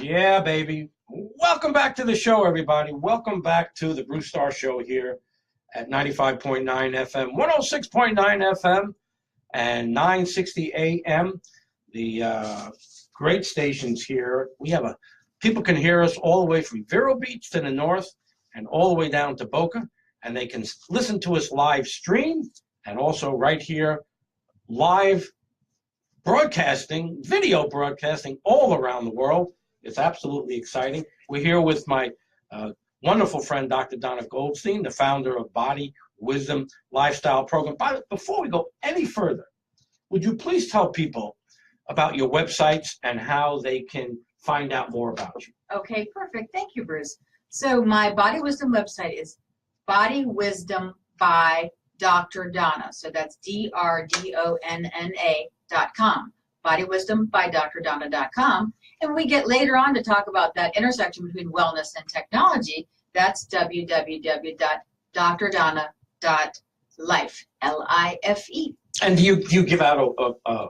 Yeah, baby. Welcome back to the show, everybody. Welcome back to the Bruce Star Show here at 95.9 FM, 106.9 FM, and 960 AM. The great stations here. People can hear us all the way from Vero Beach to the north and all the way down to Boca, and they can listen to us live stream and also right here live broadcasting, video broadcasting all around the world. It's absolutely exciting. We're here with my wonderful friend, Dr. Donna Goldstein, the founder of Body Wisdom Lifestyle Program. Before we go any further, would you please tell people about your websites and how they can find out more about you? Okay, perfect. Thank you, Bruce. So my Body Wisdom website is Body Wisdom by Dr. Donna. So that's DRDONNA.com. Body Wisdom by DrDonna.com. And when we get later on to talk about that intersection between wellness and technology, that's www.drdonna.life, L-I-F-E. And do you give out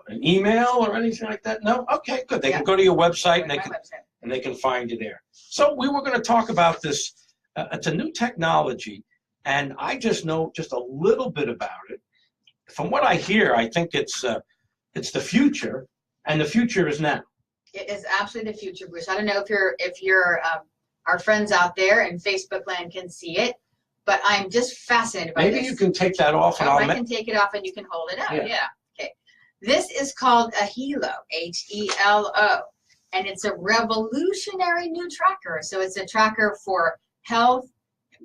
an email or anything like that? No? Okay, good. They can go to your website and they can find you there. So we were going to talk about this. It's a new technology, and I just know just a little bit about it. From what I hear, I think it's the future, and the future is now. It is absolutely the future, Bruce. I don't know if our friends out there in Facebook land can see it, but I'm just fascinated by this. Maybe you can take that off. And I can take it off and you can hold it up. Yeah. Okay. This is called a Helo, H-E-L-O, and it's a revolutionary new tracker. So it's a tracker for health,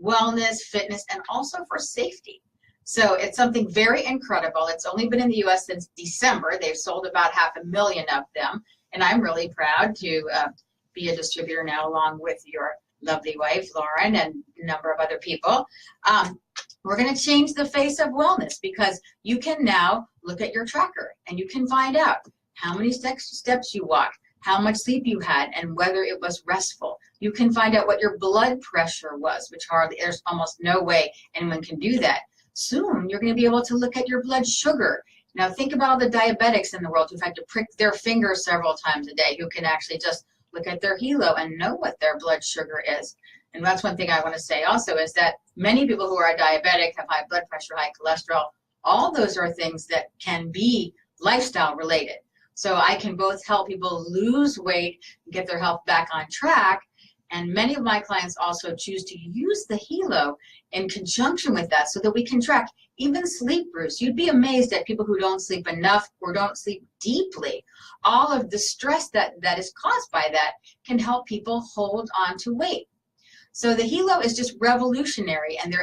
wellness, fitness, and also for safety. So it's something very incredible. It's only been in the U.S. since December. They've sold about 500,000 of them. And I'm really proud to be a distributor now, along with your lovely wife, Lauren, and a number of other people. We're going to change the face of wellness because you can now look at your tracker and you can find out how many steps you walked, how much sleep you had, and whether it was restful. You can find out what your blood pressure was, which there's almost no way anyone can do that. Soon, you're going to be able to look at your blood sugar. Now, think about all the diabetics in the world who've had to prick their finger several times a day, who can actually just look at their Helo and know what their blood sugar is. And that's one thing I want to say also is that many people who are diabetic have high blood pressure, high cholesterol. All those are things that can be lifestyle related. So I can both help people lose weight, get their health back on track, and many of my clients also choose to use the Helo in conjunction with that so that we can track even sleep, Bruce. You'd be amazed at people who don't sleep enough or don't sleep deeply. All of the stress that is caused by that can help people hold on to weight. So the Helo is just revolutionary, and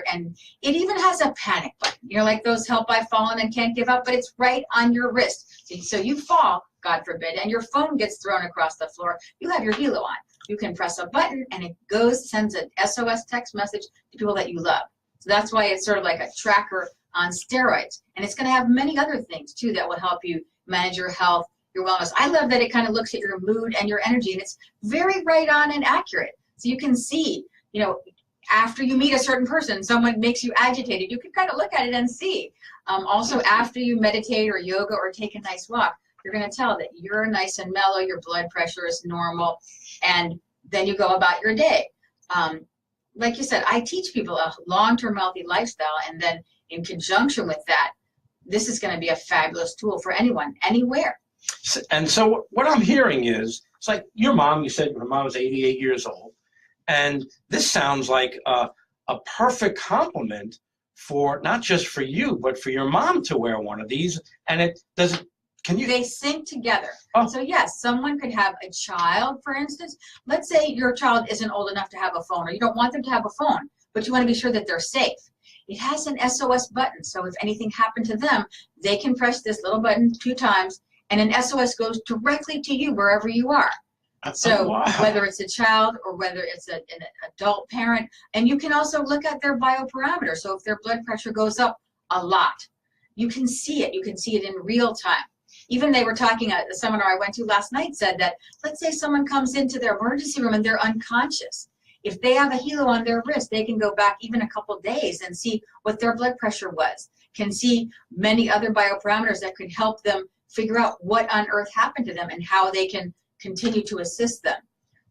it even has a panic button. You know, like those help I've fallen and can't give up, but it's right on your wrist. So you fall, God forbid, and your phone gets thrown across the floor. You have your Helo on. You can press a button and it sends an SOS text message to people that you love. So that's why it's sort of like a tracker on steroids. And it's going to have many other things too that will help you manage your health, your wellness. I love that it kind of looks at your mood and your energy, and it's very right on and accurate. So you can see, you know, after you meet a certain person, someone makes you agitated, you can kind of look at it and see. Also, after you meditate or yoga or take a nice walk, you're going to tell that you're nice and mellow, your blood pressure is normal, and then you go about your day. Like you said, I teach people a long-term healthy lifestyle, and then in conjunction with that, this is going to be a fabulous tool for anyone, anywhere. And so what I'm hearing is, it's like your mom, you said your mom was 88 years old, and this sounds like a perfect complement for not just for you, but for your mom to wear one of these, and it doesn't. They sync together. Oh. So yes, someone could have a child, for instance. Let's say your child isn't old enough to have a phone, or you don't want them to have a phone, but you want to be sure that they're safe. It has an SOS button, so if anything happened to them, they can press this little button 2 times, and an SOS goes directly to you wherever you are. So whether it's a child or whether it's an adult parent, and you can also look at their bioparameter. So if their blood pressure goes up a lot, you can see it. You can see it in real time. Even they were talking at the seminar I went to last night, said that let's say someone comes into their emergency room and they're unconscious. If they have a Helo on their wrist, they can go back even a couple days and see what their blood pressure was, can see many other bioparameters that could help them figure out what on earth happened to them and how they can continue to assist them.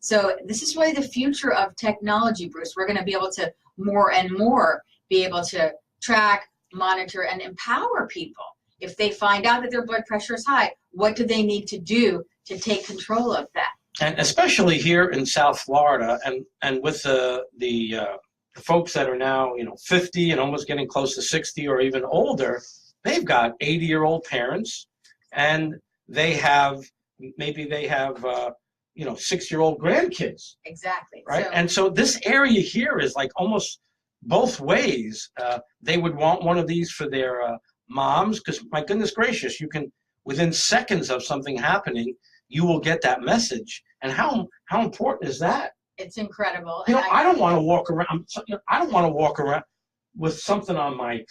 So this is really the future of technology, Bruce. We're going to be able to more and more be able to track, monitor, and empower people. If they find out that their blood pressure is high, what do they need to do to take control of that? And especially here in South Florida, and with the folks that are now 50 and almost getting close to 60 or even older, they've got 80-year-old parents, and they have 6-year-old grandkids. Exactly. Right. And so this area here is like almost both ways. They would want one of these for their moms, because my goodness gracious, you can, within seconds of something happening, you will get that message. And how important is that? It's incredible. I don't want to walk around. I don't want to walk around with something on my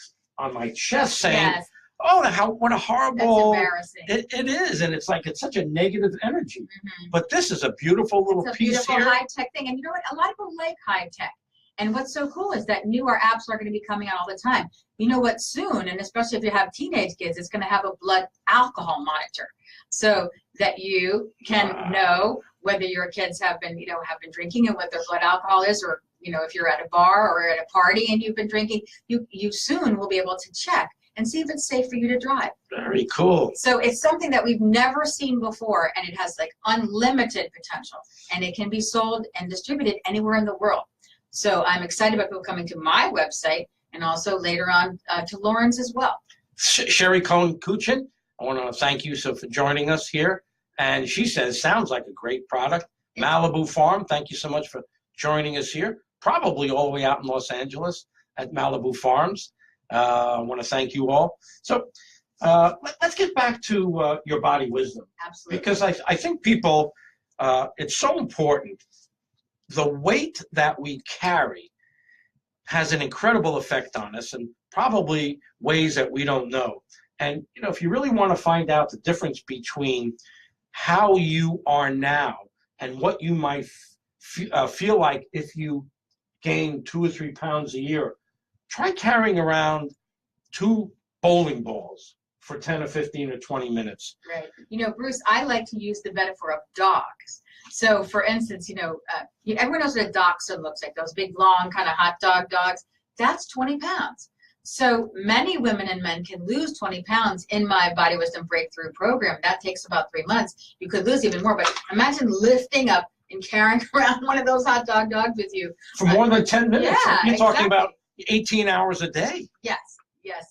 chest saying, yes. "Oh, what a horrible." That's embarrassing. It is, and it's such a negative energy. But this is a beautiful little piece here. It's a beautiful high-tech thing, and you know what? A lot of people like high-tech. And what's so cool is that newer apps are going to be coming out all the time. You know what? Soon, and especially if you have teenage kids, it's going to have a blood alcohol monitor, so that you can know whether your kids have been drinking and what their blood alcohol is, or if you're at a bar or at a party and you've been drinking, you soon will be able to check and see if it's safe for you to drive. Very cool. So it's something that we've never seen before, and it has unlimited potential, and it can be sold and distributed anywhere in the world. So I'm excited about people coming to my website, and also later on to Lauren's as well. Sherry Cohen-Kuchin, I want to thank you for joining us here. And she says, sounds like a great product. Malibu Farm, thank you so much for joining us here. Probably all the way out in Los Angeles at Malibu Farms. I want to thank you all. So let's get back to your body wisdom. Absolutely. Because I think people, it's so important. The weight that we carry has an incredible effect on us, and probably ways that we don't know. And if you really want to find out the difference between how you are now and what you might feel like if you gain 2 or 3 pounds a year, try carrying around 2 bowling balls for 10 or 15 or 20 minutes. Right. Bruce, I like to use the metaphor of dogs. So, for instance, everyone knows what a dachshund looks like, those big, long, kind of hot dog dogs. That's 20 pounds. So many women and men can lose 20 pounds in my Body Wisdom Breakthrough program. That takes about 3 months. You could lose even more, but imagine lifting up and carrying around one of those hot dog dogs with you. For more than 10 minutes. Yeah, You're talking exactly. about 18 hours a day. Yes,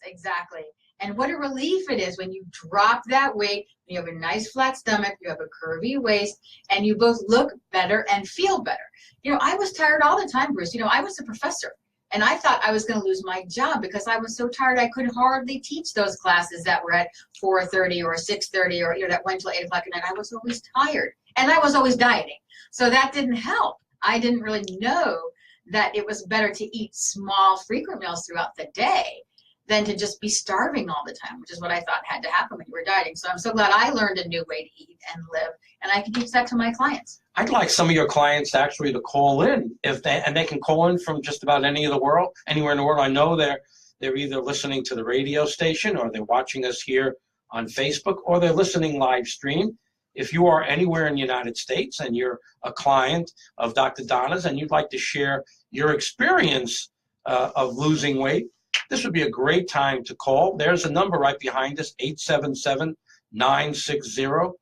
exactly. And what a relief it is when you drop that weight, you have a nice flat stomach, you have a curvy waist, and you both look better and feel better. I was tired all the time, Bruce. I was a professor. And I thought I was going to lose my job because I was so tired I could hardly teach those classes that were at 4:30 or 6:30 or that went till 8 o'clock at night. I was always tired, and I was always dieting. So that didn't help. I didn't really know that it was better to eat small, frequent meals throughout the day than to just be starving all the time, which is what I thought had to happen when you were dieting. So I'm so glad I learned a new way to eat and live, and I can teach that to my clients. I'd like some of your clients actually to call in, and they can call in from just about anywhere in the world. I know they're either listening to the radio station, or they're watching us here on Facebook, or they're listening live stream. If you are anywhere in the United States and you're a client of Dr. Donna's and you'd like to share your experience of losing weight, this would be a great time to call. There's a number right behind us, 877-960-9960,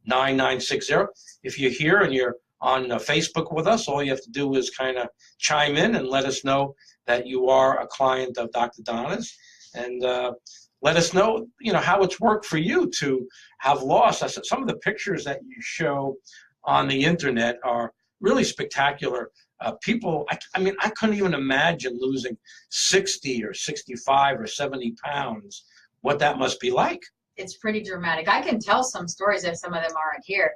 877-960-9960. If you're here and you're on Facebook with us, all you have to do is kind of chime in and let us know that you are a client of Dr. Donna's, and let us know, how it's worked for you to have lost. Some of the pictures that you show on the internet are really spectacular. People, I couldn't even imagine losing 60 or 65 or 70 pounds, what that must be like. It's pretty dramatic. I can tell some stories if some of them aren't here.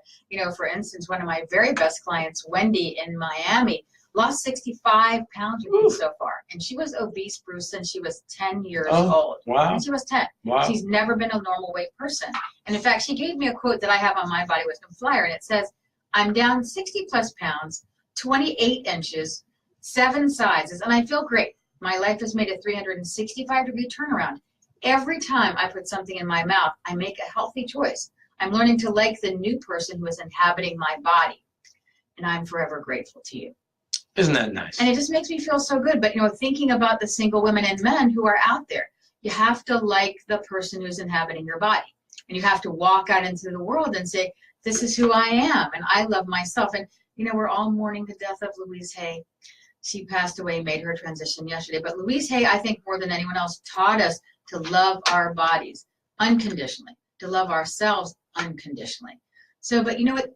For instance, one of my very best clients, Wendy in Miami, lost 65 pounds with me so far. And she was obese, Bruce, since she was 10 years old. Wow. And she was 10. Wow. She's never been a normal weight person. And in fact, she gave me a quote that I have on my Body Wisdom flyer, and it says, "I'm down 60 plus pounds, 28 inches, 7 sizes, and I feel great. My life has made a 365-degree turnaround. Every time I put something in my mouth, I make a healthy choice. I'm learning to like the new person who is inhabiting my body. And I'm forever grateful to you. Isn't that nice? And it just makes me feel so good. But, you know, thinking about the single women and men who are out there, you have to like the person who's inhabiting your body. And you have to walk out into the world and say, this is who I am, and I love myself. And, you know, we're all mourning the death of Louise Hay. She passed away, made her transition yesterday. But Louise Hay, I think more than anyone else, taught us to love our bodies unconditionally, to love ourselves unconditionally. So, but you know what?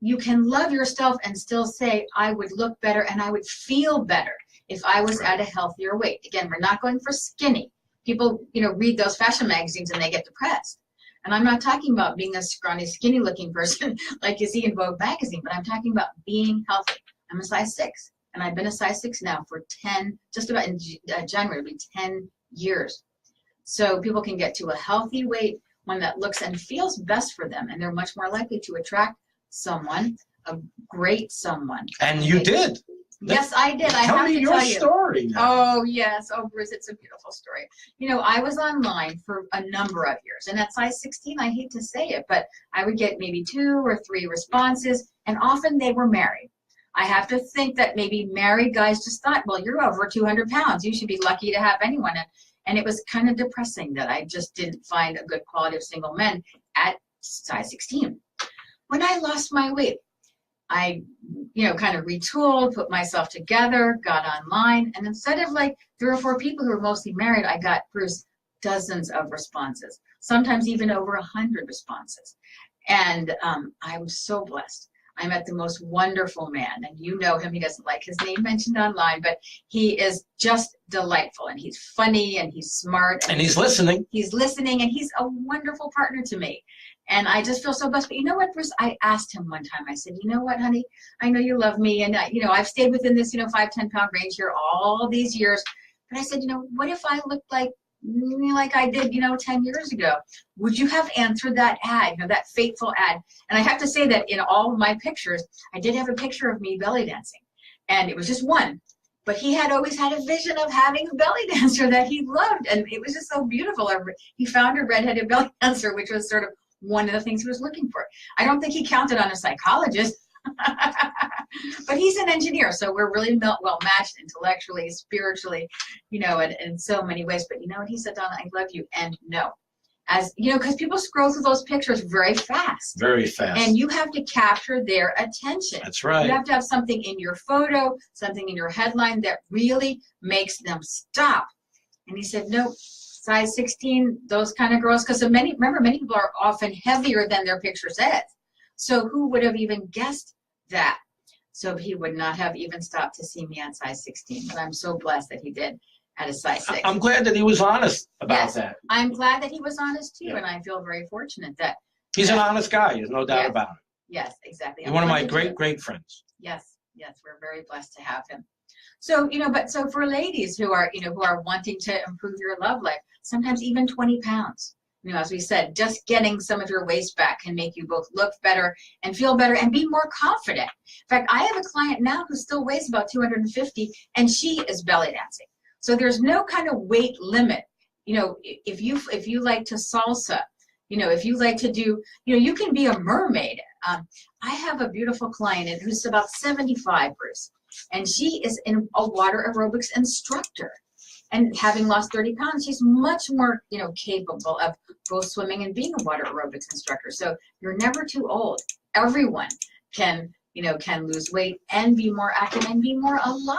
You can love yourself and still say, I would look better and I would feel better if I was at a healthier weight. Again, we're not going for skinny. People, you know, read those fashion magazines and they get depressed. And I'm not talking about being a scrawny, skinny looking person like you see in Vogue magazine, but I'm talking about being healthy. I'm a size 6, and I've been a size 6 now for 10, just about in January, it'll be 10 years. So people can get to a healthy weight, one that looks and feels best for them, and they're much more likely to attract someone, a great someone. And you did. Yes, I did. I Tell have me to your tell you. story now. Oh, yes. Oh, Bruce, it's a beautiful story. You know, I was online for a number of years, and at size 16, I hate to say it, but I would get maybe 2 or 3 responses, and often they were married. I have to think that maybe married guys just thought, well, you're over 200 pounds. You should be lucky to have anyone. And it was kind of depressing that I just didn't find a good quality of single men at size 16. When I lost my weight, I, you know, kind of retooled, put myself together, got online, and instead of like 3 or 4 people who were mostly married, I got, Bruce, dozens of responses, sometimes even over 100 responses. And I was so blessed. I met the most wonderful man, and you know him. He doesn't like his name mentioned online, but he is just delightful, and he's funny, and he's smart. And he's listening. He's listening, and he's a wonderful partner to me. And I just feel so blessed. But you know what, Bruce? I asked him one time, I said, you know what, honey? I know you love me. And, you know, I've stayed within this, 5-10 pound range here all these years. But I said, what if I looked like I did, 10 years ago? Would you have answered that ad, that fateful ad? And I have to say that in all of my pictures, I did have a picture of me belly dancing. And it was just one. But he had always had a vision of having a belly dancer that he loved. And it was just so beautiful. He found a redheaded belly dancer, which was sort of one of the things he was looking for. I don't think he counted on a psychologist, but he's an engineer, so we're really well matched intellectually, spiritually, in so many ways. But you know what he said, Donna? I love you, and no. As because people scroll through those pictures very fast. Very fast. And you have to capture their attention. That's right. You have to have something in your photo, something in your headline that really makes them stop. And he said, no. Size 16, those kind of girls, because many people are often heavier than their picture says. So who would have even guessed that? So he would not have even stopped to see me at size 16. But I'm so blessed that he did at a size 6. I'm glad that he was honest about that. I'm glad that he was honest too, Yeah. and I feel very fortunate that he's an honest guy. There's no doubt Yes. about it. Yes, exactly. He's one of my great friends. Yes, we're very blessed to have him. So, so for ladies who are wanting to improve your love life, sometimes even 20 pounds, as we said, just getting some of your waist back can make you both look better and feel better and be more confident. In fact, I have a client now who still weighs about 250, and she is belly dancing. So there's no kind of weight limit. If you like to salsa, if you like to do, you can be a mermaid. I have a beautiful client who's about 75, Bruce. And she is a water aerobics instructor. And having lost 30 pounds, she's much more, capable of both swimming and being a water aerobics instructor. So you're never too old. Everyone can lose weight and be more active and be more alive.